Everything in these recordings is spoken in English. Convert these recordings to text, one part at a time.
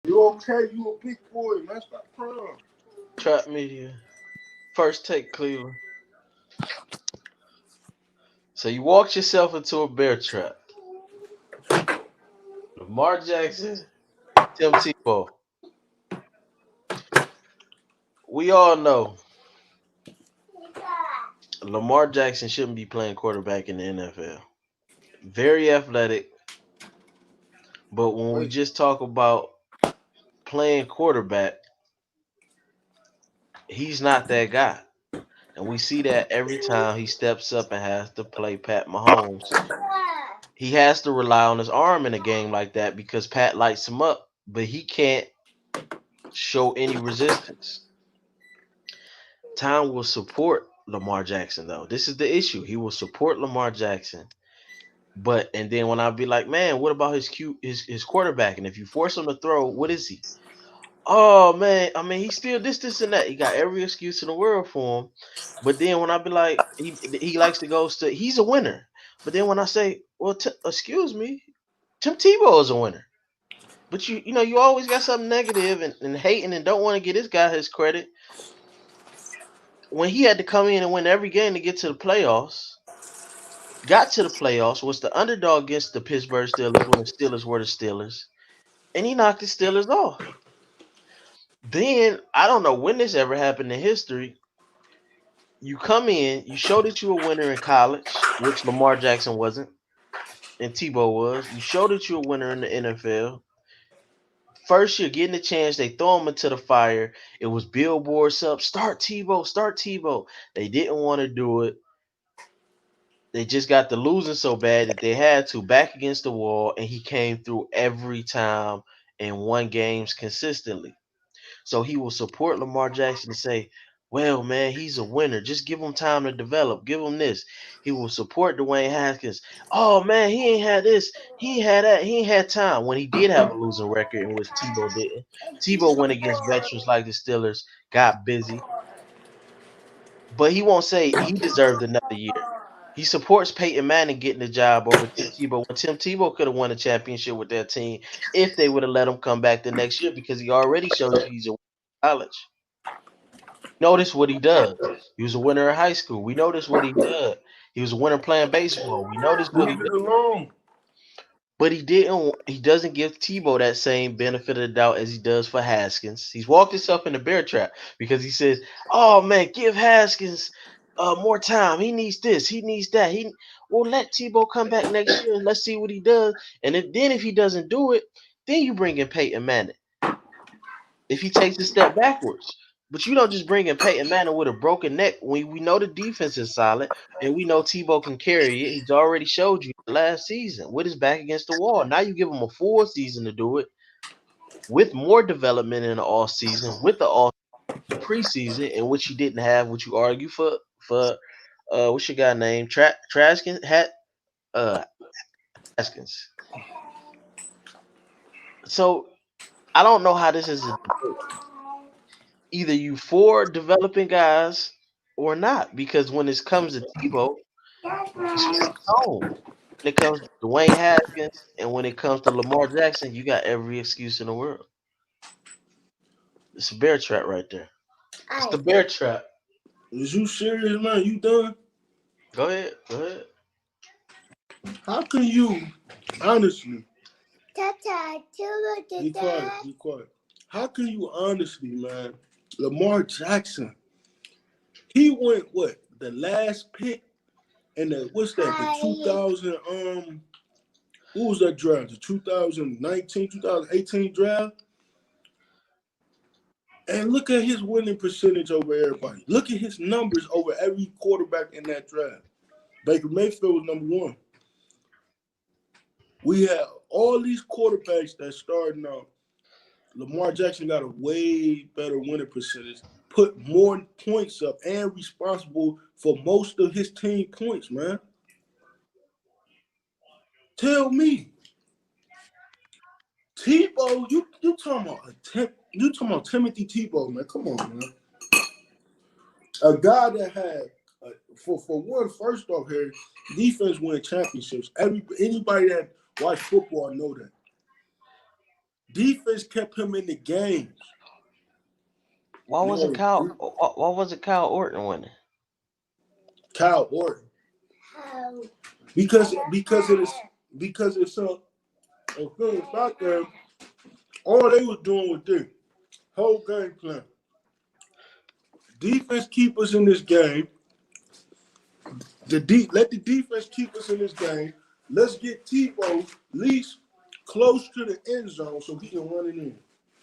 You okay? You a big boy, man. Stop crying. Trap media. First take Cleveland. So you walked yourself into a bear trap. Lamar Jackson, Tim Tebow. We all know Lamar Jackson shouldn't be playing quarterback in the NFL. Very athletic, but when we Wait. just talk about playing quarterback, he's not that guy. And we see that every time he steps up and has to play Pat Mahomes. He has to rely on his arm in a game like that because Pat lights him up, but he can't show any resistance. Tom will support Lamar Jackson though. This is the issue. He will support Lamar Jackson. But and then when I be like, man, what about his quarterback? And if you force him to throw, what is he? Oh man, I mean he's still this and that. He got every excuse in the world for him. But then when I be like, he likes to go to he's a winner. But then when I say, well, excuse me, Tim Tebow is a winner. But you always got something negative and hating and don't want to get this guy his credit. When he had to come in and win every game to get to the playoffs, got to the playoffs, was the underdog against the Pittsburgh Steelers when the Steelers were the Steelers, and he knocked the Steelers off. Then I don't know when this ever happened in history. You come in, you show that you're a winner in college, which Lamar Jackson wasn't, and Tebow was. You show that you're a winner in the NFL. First year, getting the chance, they throw him into the fire. It was billboards up, start Tebow, start Tebow. They didn't want to do it. They just got the losing so bad that they had to back against the wall, and he came through every time and won games consistently. So he will support Lamar Jackson and say, well, man, he's a winner. Just give him time to develop. Give him this. He will support Dwayne Haskins. Oh, man, he ain't had this. He ain't had that. He ain't had time. When he did have a losing record in which Tebow didn't. Tebow went against veterans like the Steelers, got busy. But he won't say he deserved another year. He supports Peyton Manning getting the job over Tim Tebow when Tim Tebow could have won a championship with that team if they would have let him come back the next year because he already showed you he's a winner in college. Notice what he does. He was a winner in high school. We notice what he does. He was a winner playing baseball. We notice what he Leave does. it alone. But he didn't. He doesn't give Tebow that same benefit of the doubt as he does for Haskins. He's walked himself in the bear trap because he says, "Oh man, give Haskins more time. He needs this. He needs that. He will let Tebow come back next year and let's see what he does. And if he doesn't do it, then you bring in Peyton Manning. If he takes a step backwards." But you don't just bring in Peyton Manning with a broken neck when we know the defense is solid and we know Tebow can carry it. He's already showed you last season with his back against the wall. Now you give him a full season to do it with more development in the off season, with the off preseason, in which he didn't have, which you argue for what's your guy name? Trashkin hat Haskins. So I don't know how this is a debate. Either you for developing guys or not, because when it comes to Tebow, he switched home. When it comes to Dwayne Haskins and when it comes to Lamar Jackson, you got every excuse in the world. It's a bear trap right there. It's the bear trap. Is you serious, man? You done? Go ahead. Go ahead. How can you, honestly, be quiet, be quiet. How can you honestly, man, Lamar Jackson, he went what? The last pick and the what's that? The 2000 what was that draft? The 2019, 2018 draft? And look at his winning percentage over everybody. Look at his numbers over every quarterback in that draft. Baker Mayfield was number one. We have all these quarterbacks that starting out. Lamar Jackson got a way better winning percentage, put more points up, and responsible for most of his team points, man. Tell me, Tebow, you talking about you talking about Timothy Tebow, man? Come on, man. A guy that had for one, first off here, defense win championships. Anybody that watch football know that. Defense kept him in the games. Why wasn't Yo, Kyle? Why wasn't Kyle Orton winning? Kyle Orton. Because it is because it's a thing about them. All they was doing was this whole game plan. Defense keep us in this game. Let the defense keep us in this game. Let's get Tebow at least close to the end zone so he can run it in.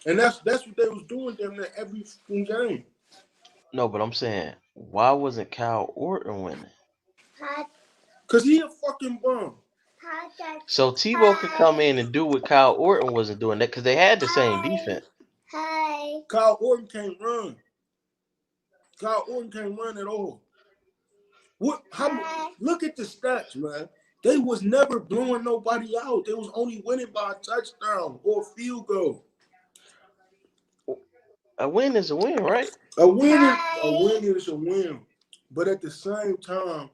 And that's what they was doing them in every fucking game. No, but I'm saying, why wasn't Kyle Orton winning? Cause he a fucking bum. So Tebow could come in and do what Kyle Orton wasn't doing that because they had the same defense. Kyle Orton can't run. Kyle Orton can't run at all. What? Look at the stats, man. They was never blowing nobody out. They was only winning by a touchdown or a field goal. A win is a win, right? A win is a win. But at the same time,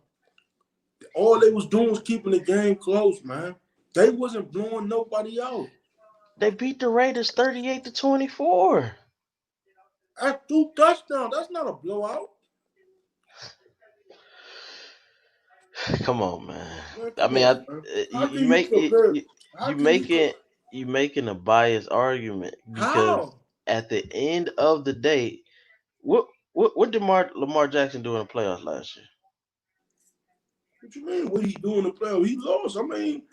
all they was doing was keeping the game close, man. They wasn't blowing nobody out. They beat the Raiders 38-24. At 2 touchdowns, that's not a blowout. Come on, man. Man, I come mean, on, man. How you can you make it. compare? How You can you? making a biased argument because How? at the end of the day, what did Lamar Jackson do in the playoffs last year? What you mean? What he doing in the playoffs? He lost. I mean,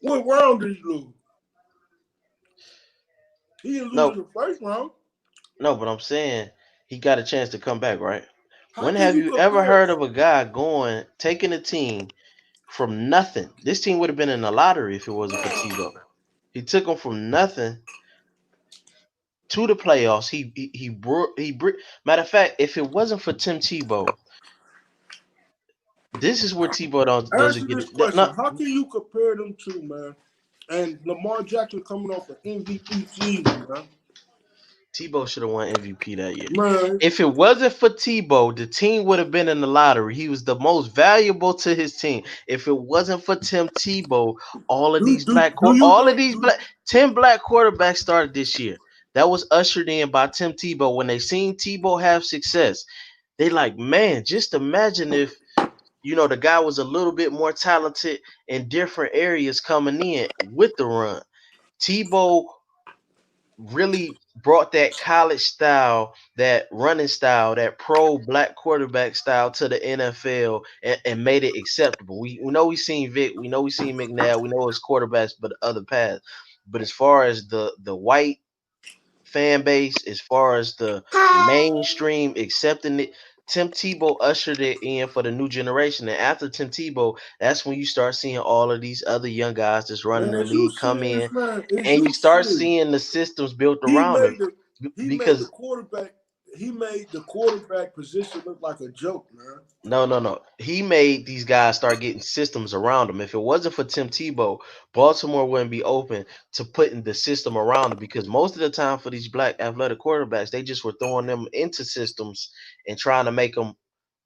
what round did he lose? He didn't lose No, in the first round. no, but I'm saying he got a chance to come back, right? How When can have you you ever compare? heard of a guy taking a team from nothing? This team would have been in the lottery if it wasn't for Tebow. He took them from nothing to the playoffs. Matter of fact, if it wasn't for Tim Tebow, this is where Tebow doesn't Answer get this it. question. No, How can you compare them two, man? And Lamar Jackson coming off an MVP season, man. Tebow should have won MVP that year. Man, If it wasn't for Tebow, the team would have been in the lottery. He was the most valuable to his team. If it wasn't for Tim Tebow, all of these do 10 black quarterbacks started this year. That was ushered in by Tim Tebow. When they seen Tebow have success, they like, man, just imagine if the guy was a little bit more talented in different areas coming in with the run. Tebow really brought that college style, that running style, that pro black quarterback style to the NFL and made it acceptable. We know we seen Vic, we know we seen McNabb, we know his quarterbacks, but the other paths. But as far as the white fan base, as far as the mainstream accepting it, Tim Tebow ushered it in for the new generation. And after Tim Tebow, that's when you start seeing all of these other young guys that's running man, the is you league come serious, in, man? Is and you you start serious? seeing the systems built He around them. made the he made the Because quarterback he made the quarterback position look like a joke, man. no, he made these guys start getting systems around them. If it wasn't for Tim Tebow, Baltimore wouldn't be open to putting the system around them. Because most of the time for these black athletic quarterbacks, they just were throwing them into systems and trying to make them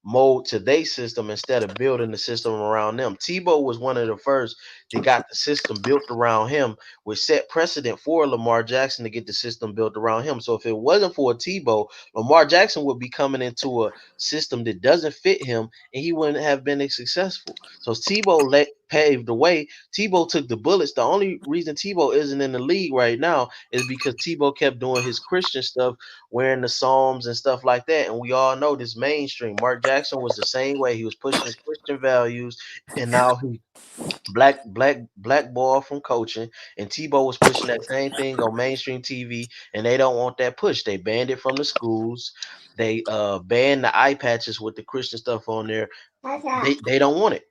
mold to their system instead of building the system around them. Tebow was one of the first that got the system built around him, which set precedent for Lamar Jackson to get the system built around him. So if it wasn't for Tebow, Lamar Jackson would be coming into a system that doesn't fit him, and he wouldn't have been as successful. So paved the way. Tebow took the bullets. The only reason Tebow isn't in the league right now is because Tebow kept doing his Christian stuff, wearing the Psalms and stuff like that. And we all know this mainstream. Mark Jackson was the same way. He was pushing his Christian values, and now he black ball from coaching. And Tebow was pushing that same thing on mainstream TV, and they don't want that push. They banned it from the schools. They banned the eye patches with the Christian stuff on there. They don't want it.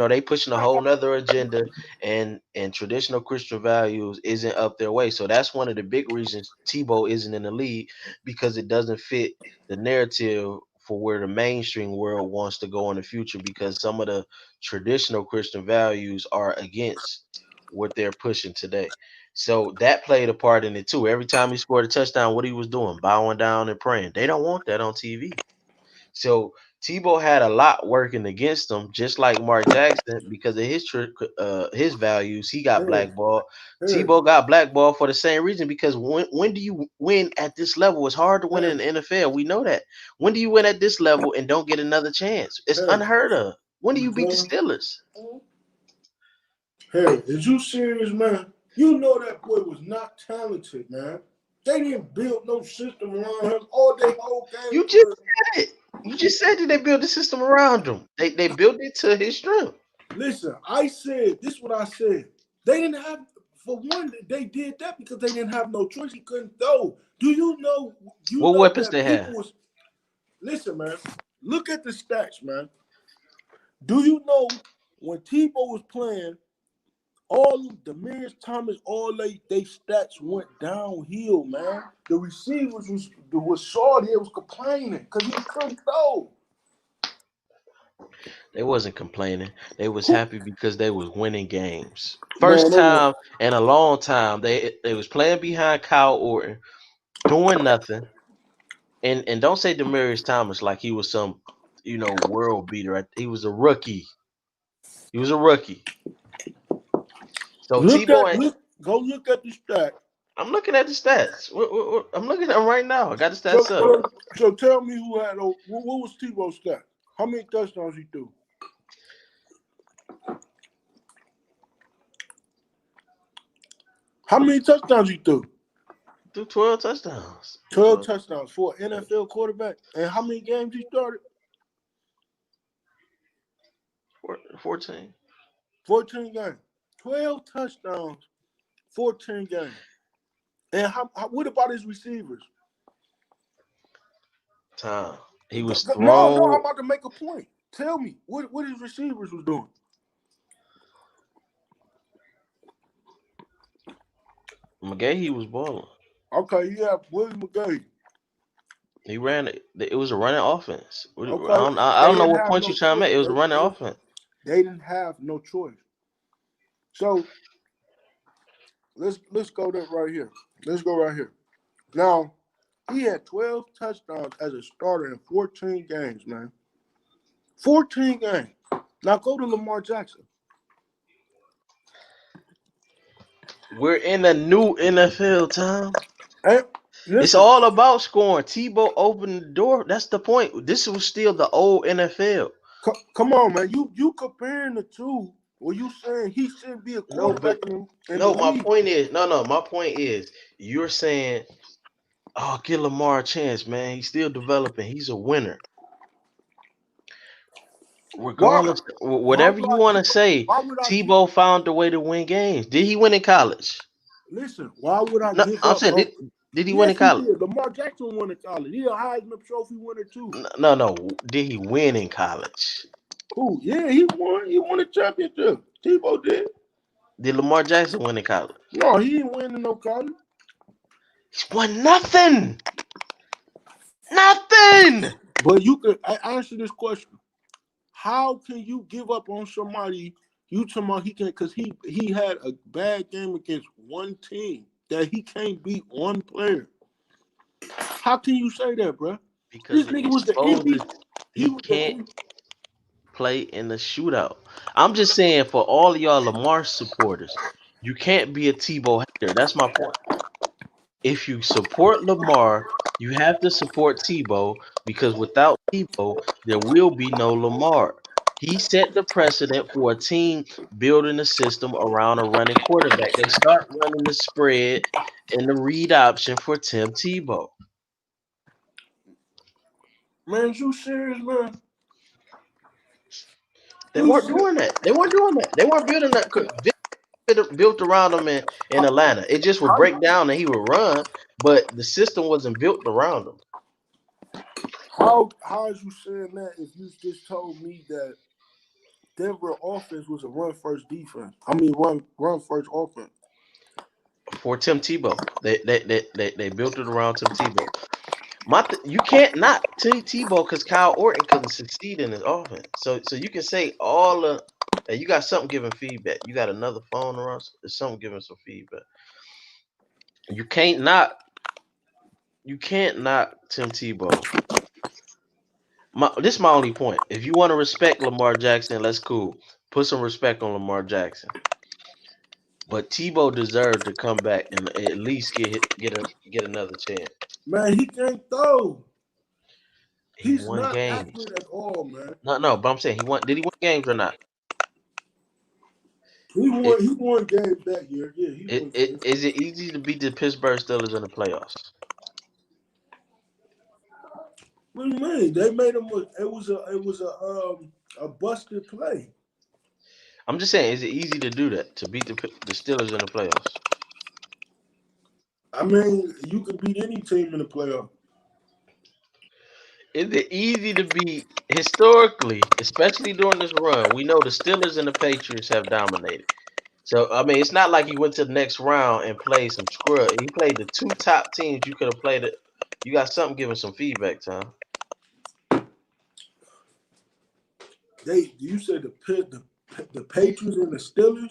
They pushing a whole nother agenda, and traditional Christian values isn't up their way. So that's one of the big reasons Tebow isn't in the league, because it doesn't fit the narrative for where the mainstream world wants to go in the future, because some of the traditional Christian values are against what they're pushing today. So that played a part in it too. Every time he scored a touchdown, what he was doing, bowing down and praying. They don't want that on TV. So Tebow had a lot working against him, just like Mark Jackson, because of his values. He got Harry, blackballed. Harry, Tebow got blackballed for the same reason, because when do you win at this level? It's hard to win in Harry, the NFL. We know that. When do you win at this level and don't get another chance? It's Harry, unheard of. When do you you beat the done? Steelers? Harry, is you serious, man? You know that boy was not talented, man. They didn't build no system around him all day whole game You just plan. said it. You just said that they built the system around him. They built it to his strength. Listen, I said this. Is what I said. They didn't have. For one, they did that because they didn't have no choice. He couldn't throw. Do you know? You What know weapons that they people have? was. Listen, man. Look at the stats, man. Do you know when Tebow was playing? All Demarius Thomas, all they stats went downhill, man. The receivers was sorry, they was complaining because he couldn't throw. They wasn't complaining. They was Who, happy because they was winning games. man, First they went. time in a long time they was playing behind Kyle Orton, doing nothing. And don't say Demarius Thomas like he was some world beater. He was a rookie. He was a rookie. So Tebow, Go look at the stat. I'm looking at the stats. I'm looking at them right now. I got the So, stats up. so tell me who had what was Tebow's stat? How many touchdowns he threw? How many touchdowns he threw? Threw 12 touchdowns. 12 touchdowns for an NFL quarterback. And how many games he started? 14. 14 games. 12 touchdowns, 14 games. And what about his receivers? Time. He was No, I'm thrown. about to make a point. Tell me what his receivers was doing. McGahee was balling. Okay, you have Willie McGahee. He ran it. It was a running offense. Okay, I they don't know didn't what have point you no trying to choice. make. It was a running offense. They didn't have no choice. So let's go that right here. Let's go right here. Now he had 12 touchdowns as a starter in 14 games, man. 14 games. Now go to Lamar Jackson. We're in a new NFL time. And It's listen, all about scoring. Tebow opened the door. That's the point. This was still the old NFL. come on, man. You comparing the two. Well, you saying he shouldn't be a No, quarterback but in the no. My league? point is no. My point is you're saying, oh, give Lamar a chance, man. He's still developing. He's a winner. Why? Regardless, Why whatever would you I want give? to say, Why would I give? Tebow found a way to win games. Did he win in college? Listen, why would I No, give I'm up saying on? did he win in Yes, he college? did. Lamar Jackson won in college. He a Heisman Trophy winner too. No. Did he win in college? Who? Yeah, he won. He won a championship. Tebow did. Did Lamar Jackson win in college? No, he didn't win in no college. He's won nothing. Nothing. But you could answer this question: how can you give up on somebody? You talking about he can because he had a bad game against one team that he can't beat one player. How can you say that, bro? Because This it nigga was the MVP. exposes He he was the can't play in the shootout. I'm just saying for all of y'all Lamar supporters, you can't be a Tebow hater. That's my point. If you support Lamar, you have to support Tebow because without Tebow, there will be no Lamar. He set the precedent for a team building a system around a running quarterback. They start running the spread and the read option for Tim Tebow. man. You serious, man? They You weren't serious? doing that. They weren't doing that. They weren't building that. Built around him in Atlanta. It just would How, break down and he would run, but the system wasn't built around him. how is you saying that if you just told me that Denver offense was a run first defense? I mean run first offense. For Tim Tebow, they built it around Tim Tebow. You can't not Tebow because Kyle Orton couldn't succeed in his offense. So you can say all the. You got something giving feedback. You got another phone around. There's something giving some feedback. You can't not. You can't knock Tim Tebow This is my only point. If you want to respect Lamar Jackson, let's cool. Put some respect on Lamar Jackson. But Tebow deserved to come back and at least get another chance. Man, he can't throw. He He's won not games. accurate at all, man. No, but I'm saying he won. Did he win games or not? He It, won. He won games that year. Yeah, he won games. is it easy to beat the Pittsburgh Steelers in the playoffs? What do you mean? They made him. A busted play. I'm just saying, is it easy to do that to beat the Steelers in the playoffs? I mean, you could beat any team in the playoff. Is it easy to beat historically, especially during this run? We know the Steelers and the Patriots have dominated. So I mean, it's not like he went to the next round and played some scrub. He played the two top teams. You could have played it. You got something giving some feedback, Tom. You said the Patriots and the Steelers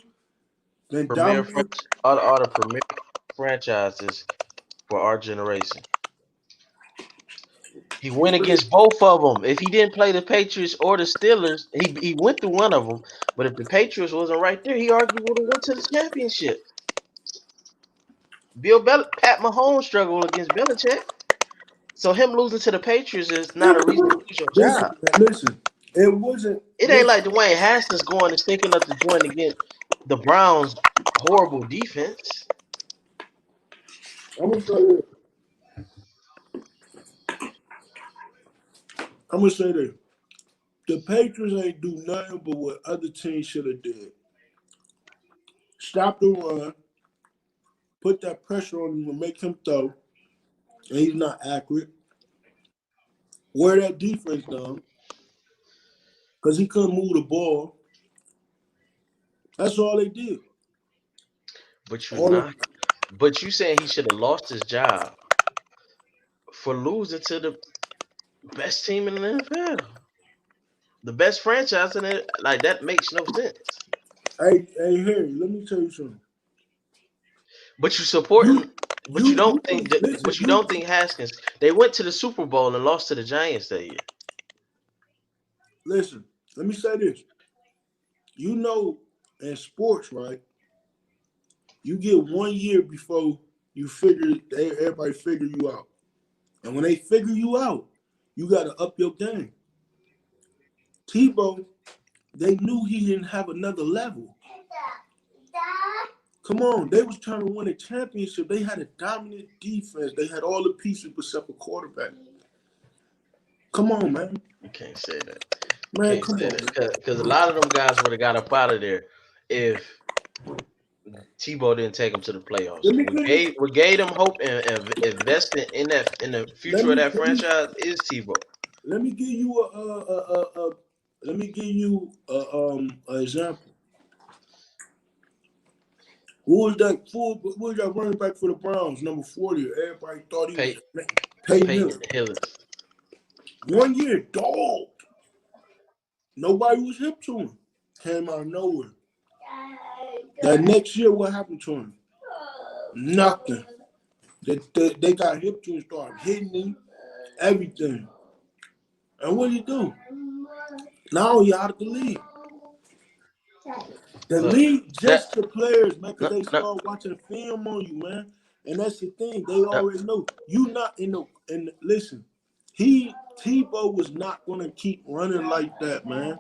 then Premier dominated. French, all the premier franchises for our generation. He went against both of them. If he didn't play the Patriots or the Steelers, he went through one of them. But if the Patriots wasn't right there, he arguably would have went to the championship. Pat Mahomes struggled against Belichick, so him losing to the Patriots is not a reason to lose your Listen, job. listen. It wasn't. It ain't like Dwayne Haskins going and stinking up the joint against the Browns' horrible defense. I'm gonna say this. I'm gonna say this. The Patriots ain't do nothing but what other teams should have did. Stop the run, put that pressure on him and make him throw, and he's not accurate. Wear that defense down, because he couldn't move the ball. That's all they did. But you're All not. the, But you saying he should have lost his job for losing to the best team in the NFL, the best franchise in it. Like that makes no sense. hey, Harry, let me tell you something. But you supporting. But you don't think that. listen, But you don't think Haskins. They went to the Super Bowl and lost to the Giants that year. listen. Let me say this. You know, in sports, right? You get 1 year before everybody figure you out. And when they figure you out, you got to up your game. Tebow, they knew he didn't have another level. Come on, they was trying to win a championship. They had a dominant defense. They had all the pieces except for quarterback. Come on, man. You can't say that. You Man, can't come say on. that because a lot of them guys would have got up out of there if Tebow didn't take them to the playoffs. Let me give you. What gave them hope and investing in the Let future of me that franchise is Tebow. let me give you let me give you an example. Who was that running back for the Browns, number 40? Everybody thought he was Pey- Peyton Hillis. Peyton Hillis. 1 year, dog. Nobody was hip to him. Came out of nowhere. That next year, what happened to him? Nothing. They got hip to him, started hitting him, everything. And what did he do? Now he out of the league. The Look, league just that the players, man, because no, they no, start watching film on you, man. And that's the thing. They no, already know. You not in the listen, Tebow was not gonna keep running like that, man.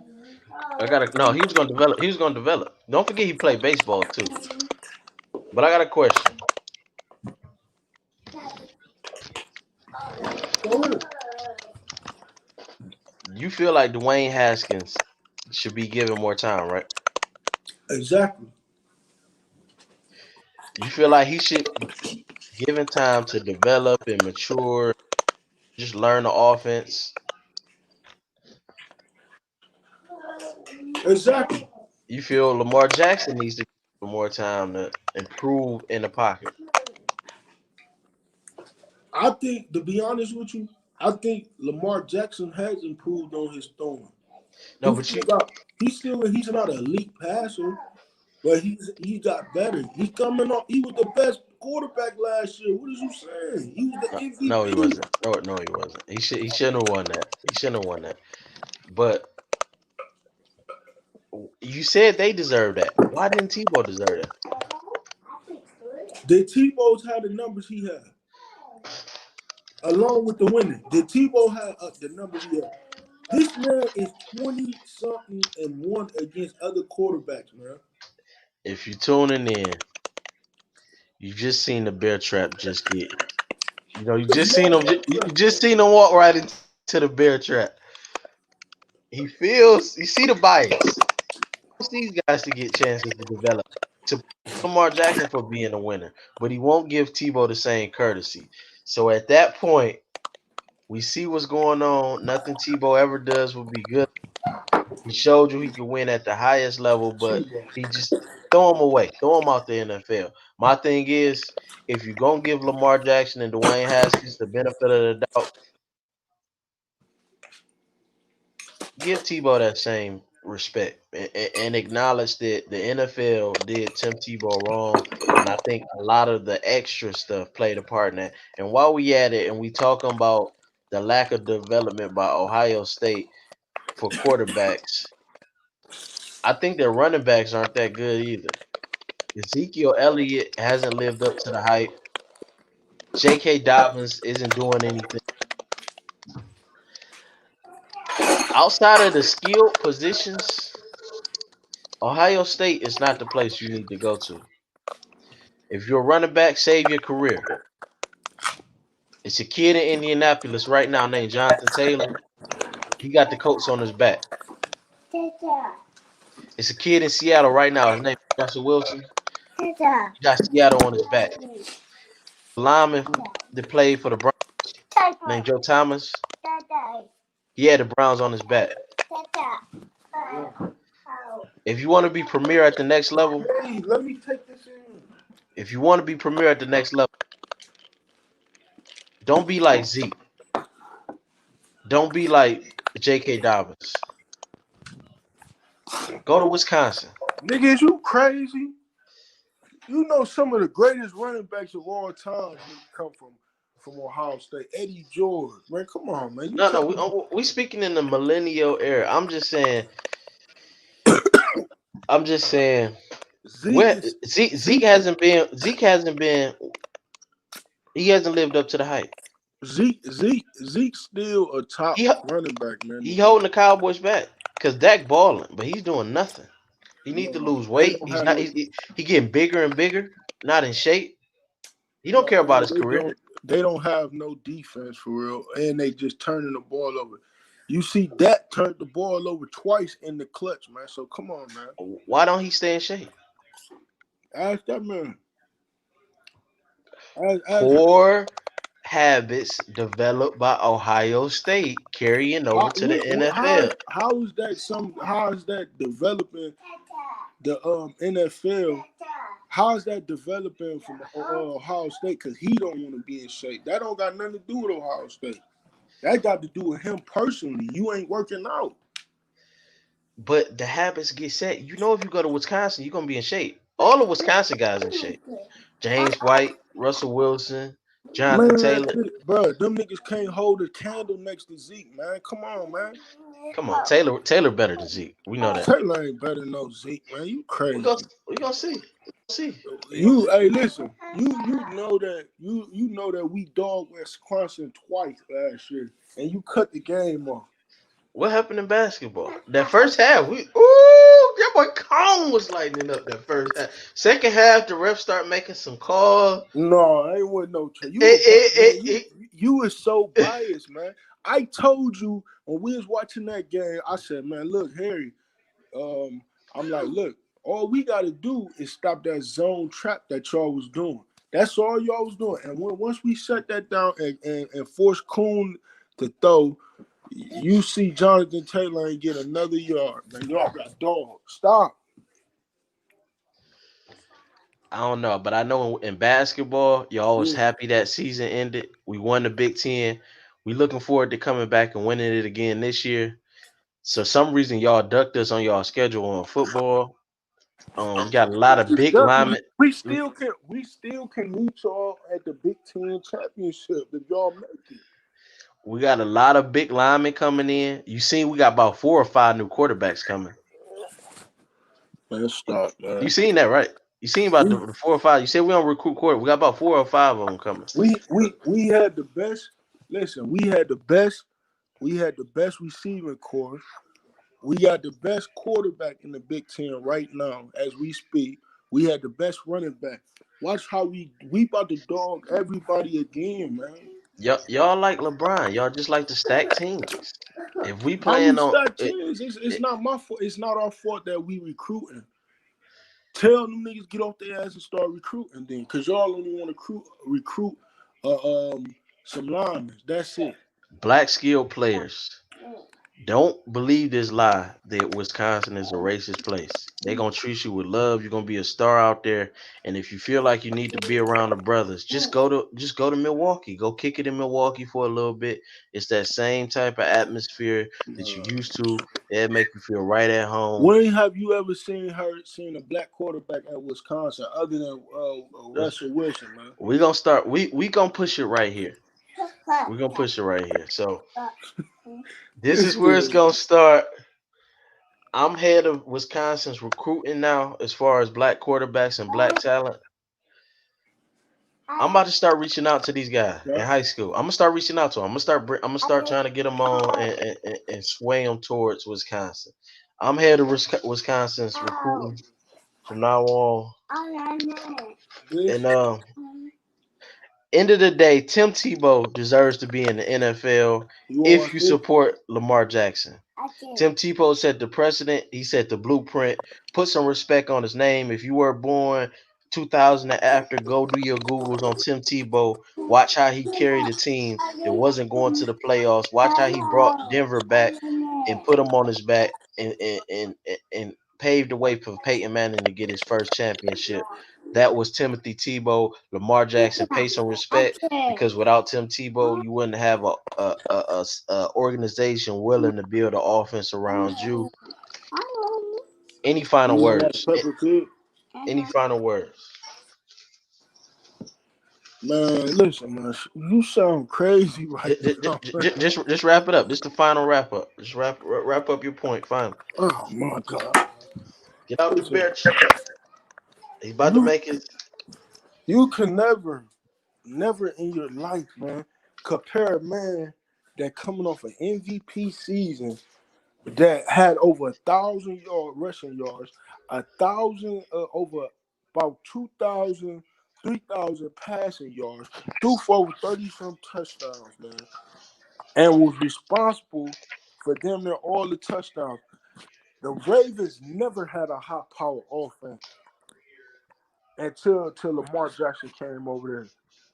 I gotta no. He was gonna develop. He was gonna develop. Don't forget he played baseball too. But I got a question. You feel like Dwayne Haskins should be given more time, right? Exactly. You feel like he should be given time to develop and mature, just learn the offense. Exactly. You feel Lamar Jackson needs to give more time to improve in the pocket. I think, to be honest with you, I think Lamar Jackson has improved on his throwing. No, but you He's not an elite passer, but he got better. He's coming on. He was the best quarterback last year. What is you saying? He was the No, no, he MVP. wasn't. No, he wasn't. He shouldn't have won that. He shouldn't have won that. But you said they deserve that. Why didn't Tebow deserve that? Did Tebow's have the numbers he had? Along with the winning. Did Tebow have the numbers he had? This man is 20 something and one against other quarterbacks, man. If you're tuning in, you just seen the bear trap just get. You It's just no seen him. better You track, just man. seen him walk right into the bear trap. He feels. You see the bias. Wants these guys to get chances to develop. To Lamar Jackson for being a winner, but he won't give Tebow the same courtesy. So at that point, we see what's going on. Nothing Tebow ever does will be good. He showed you he could win at the highest level, but Tebow. he just throw him away, throw him out the NFL. My thing is, if you're gonna give Lamar Jackson and Dwayne Haskins the benefit of the doubt, give Tebow that same respect and acknowledge that the NFL did Tim Tebow wrong. And I think a lot of the extra stuff played a part in that. And while we at it and we talking about the lack of development by Ohio State for quarterbacks, I think their running backs aren't that good either. Ezekiel Elliott hasn't lived up to the hype. J.K. Dobbins isn't doing anything. Outside of the skilled positions, Ohio State is not the place you need to go to. If you're a running back, save your career. It's a kid in Indianapolis right now named Jonathan Taylor. He got the Colts on his back. It's a kid in Seattle right now. His name is Russell Wilson. He got Seattle on his back. The lineman that played for the Browns named Joe Thomas. He had the Browns on his back. If you want to be premier at the next level, Hey, let me take this in. if you want to be premier at the next level, don't be like Zeke. Don't be like J.K. Dobbins. Go to Wisconsin. Nigga, is you crazy? You know some of the greatest running backs of all time come from Ohio State. Eddie George, man, come on, man. You No, telling me we speaking in the millennial era. I'm just saying. I'm just saying. Zeke Where is Zeke Zeke is hasn't been. Zeke hasn't been. He hasn't lived up to the hype. Zeke's still a top He running back, man. he holding the Cowboys back because Dak balling, but he's doing nothing. He need to No, lose they weight. don't He's have not. no. He getting bigger and bigger. Not in shape. He don't No, care about man, his career. they don't have no defense for real, and they just turning the ball over. You see, that turned the ball over twice in the clutch, man. So come on, man. Why don't he stay in shape? Ask that man. Ask Poor habits developed by Ohio State carrying over to the NFL. how is that how is that developing the NFL? How is that developing from Ohio State? Because he don't want to be in shape. That don't got nothing to do with Ohio State. That got to do with him personally. You ain't working out. But the habits get set. You know, if you go to Wisconsin, you're gonna be in shape. All the Wisconsin guys in shape. James White, Russell Wilson, Jonathan Man, Taylor. bro, them niggas can't hold a candle next to Zeke, man. Come on, man. Come on, Taylor better than Zeke. We know that. Taylor ain't better than no Zeke, man. You crazy. We gonna see. See. Hey, listen. You know that you know that we dogged Wisconsin twice last year, and you cut the game off. What happened in basketball? That first half, that boy Cone was lighting up that first half. Second half, the refs start making some calls. No, I ain't with no trade. It, You it, you is so it, biased, man. I told you when we was watching that game, I said, man, look, Harry, um, I'm like, look, all we got to do is stop that zone trap that y'all was doing. That's all y'all was doing. And once we shut that down and force Kuhn to throw, you see Jonathan Taylor and get another yard. Man, y'all got dog. Stop. I don't know, but I know in basketball, you're always Yeah. happy that season ended. We won the Big Ten. We looking forward to coming back and winning it again this year. So some reason y'all ducked us on y'all schedule on football. We got a lot of big Definitely, linemen. we still can meet y'all at the Big Ten championship if y'all make it. We got a lot of big linemen coming in. You seen we got about 4 or 5 new quarterbacks coming. Man, stop, You man. seen that, right? You seen about We the 4 or 5. You said we don't recruit quarter. We got about 4 or 5 of them coming. we had the best. Listen, we had the best receiving core. We got the best quarterback in the Big Ten right now as we speak. We had the best running back. Watch how we about to dog everybody again, man. Y'all like LeBron. Y'all just like to stack teams. If we How we playing on start it, teams? It's it not my fault. It's not our fault that we recruiting. Tell them niggas get off their ass and start recruiting then, cause y'all only want to recruit some linemen. That's it. black skilled players. Don't believe this lie that Wisconsin is a racist place. They're gonna treat you with love. You're gonna be a star out there. And if you feel like you need to be around the brothers, just go to Milwaukee. Go kick it in Milwaukee for a little bit. It's that same type of atmosphere that you used to. It make you feel right at home. When have you ever seen a black quarterback at Wisconsin other than Russell Wilson, man? We gonna start. We gonna push it right here. We're gonna push it right here. So this is This where it's dude, gonna start. I'm head of Wisconsin's recruiting now, as far as black quarterbacks and black talent. I'm about to start reaching out to these guys yeah. in high school. I'm gonna start reaching out to them. I'm gonna start trying to get them on and sway them towards Wisconsin. I'm head of Wisconsin's recruiting from now on. And This end of the day, Tim Tebow deserves to be in the NFL you if want you this? support Lamar Jackson. Tim Tebow set the precedent. He set the blueprint. Put some respect on his name. If you were born 2000 and after, go do your Googles on Tim Tebow. Watch how he carried a team that wasn't going to the playoffs. Watch how he brought Denver back and put him on his back and paved the way for Peyton Manning to get his first championship. That was Timothy Tebow. Lamar Jackson, pay some respect because without Tim Tebow, you wouldn't have a organization willing to build an offense around you. Any final You want words? Pepper Pig? Any final words? Man, listen, man. You sound crazy right now, man. Just wrap it up. This is the final wrap up. Just wrap up your point. Final. Oh my God. Get out the Listen, bench. He's about to you make it. you can never in your life, man, compare a man that coming off an MVP season that had over 1,000 yard rushing yards, 1,000 over about 2,000, 3,000 passing yards, threw for over 30 some touchdowns, man, and was responsible for damn near all the touchdowns. The Ravens never had a high power offense until Lamar Jackson came over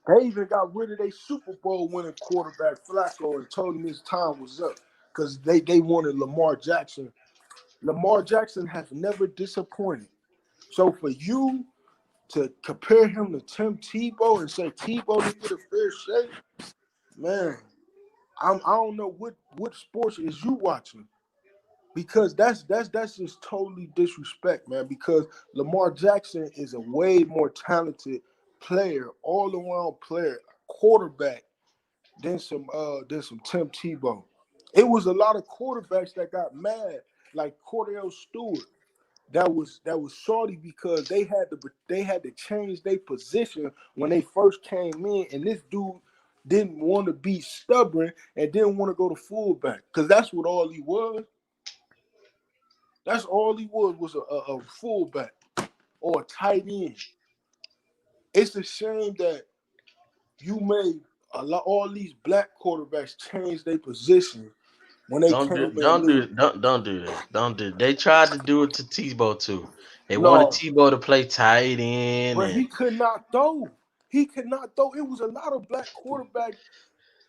there. They even got rid of their Super Bowl winning quarterback Flacco and told him his time was up because they wanted Lamar Jackson. Lamar Jackson has never disappointed. So for you to compare him to Tim Tebow and say Tebow didn't get a fair shake, man, I don't know what sports is you watching because that's just totally disrespect, man. Because Lamar Jackson is a way more talented player, all around player, quarterback than some Tim Tebow. It was a lot of quarterbacks that got mad, like Cordell Stewart. That was salty because they had to change their position when they first came in, and this dude didn't want to be stubborn and didn't want to go to fullback because that's what all he was. That's all he was a fullback or a tight end. It's a shame that you made all these black quarterbacks change their position when they came in the league. Don't do this. Don't do. They tried to do it to Tebow too. They wanted No, Tebow to play tight end but and he could not throw. He could not throw. It was a lot of black quarterbacks.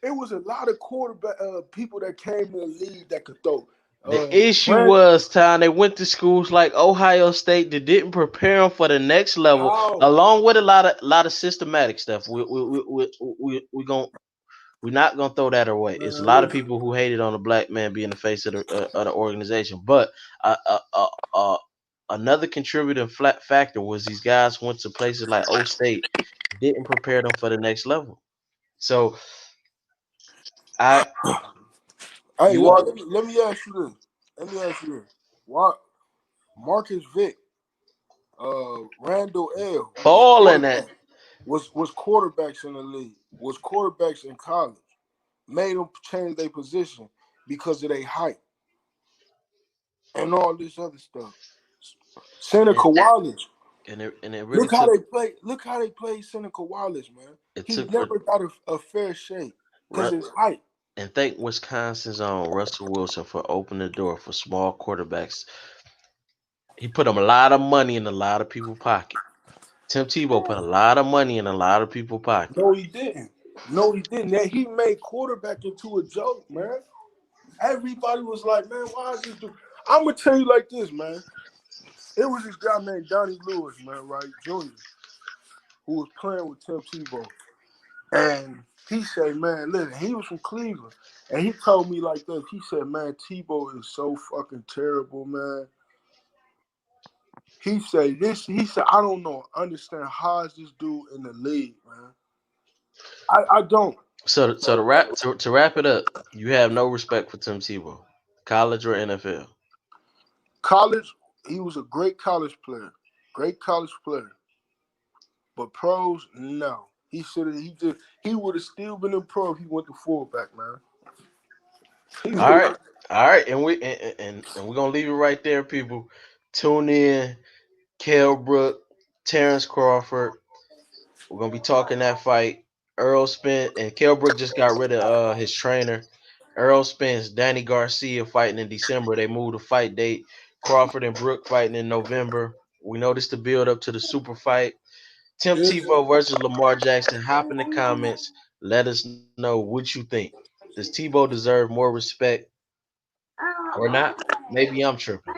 It was a lot of quarterback people that came in the league that could throw. the issue Brand, was, Ty, they went to schools like Ohio State that didn't prepare them for the next level, how? along with a lot of systematic stuff. We're not gonna throw that away. It's a Man, lot of listen. people who hated on the black man being the face of the organization, but uh, uh, uh, uh, another contributing factor was these guys went to places like O State, didn't prepare them for the next level. So I Hey, you all let me ask you this. Let me ask you this. Why Marcus Vick, Randall L falling at was quarterbacks in the league, was quarterbacks in college, made them change their position because of their height and all this other stuff. and, Seneca Wallace. and it really Look how took they play. Look how they play Seneca Wallace, man. it He took for never got a fair shake because Ru- his height. and thank Wisconsin's own Russell Wilson for opening the door for small quarterbacks. He put a lot of money in a lot of people's pocket. Tim Tebow put a lot of money in a lot of people's pocket. No, he didn't. No, he didn't. That he made quarterback into a joke, man. Everybody was like, man, why is this dude? I'm gonna tell you like this, man. It was this guy named Donnie Lewis, man, right, Junior, who was playing with Tim Tebow, and he said, man, listen, he was from Cleveland, and he told me like this. He said, man, Tebow is so fucking terrible, man. He said this. He said, I don't know, understand how is this dude in the league, man. I don't. So to wrap it up, you have no respect for Tim Tebow, college or NFL. College, he was a great college player, great college player. But pros, no. He would have still been in pro if he went to fullback, man. He All would right, have. all right, and we're gonna leave it right there, people. Tune in, Kell Brook, Terrence Crawford. We're gonna be talking that fight. Earl Spence and Kell Brook just got rid of his trainer. Earl Spence, Danny Garcia fighting in December. They moved the fight date. Crawford and Brook fighting in November. We know this to build up to the super fight. Tim Is Tebow versus Lamar Jackson. Hop in the comments. Let us know what you think. Does Tebow deserve more respect or not? Maybe I'm tripping.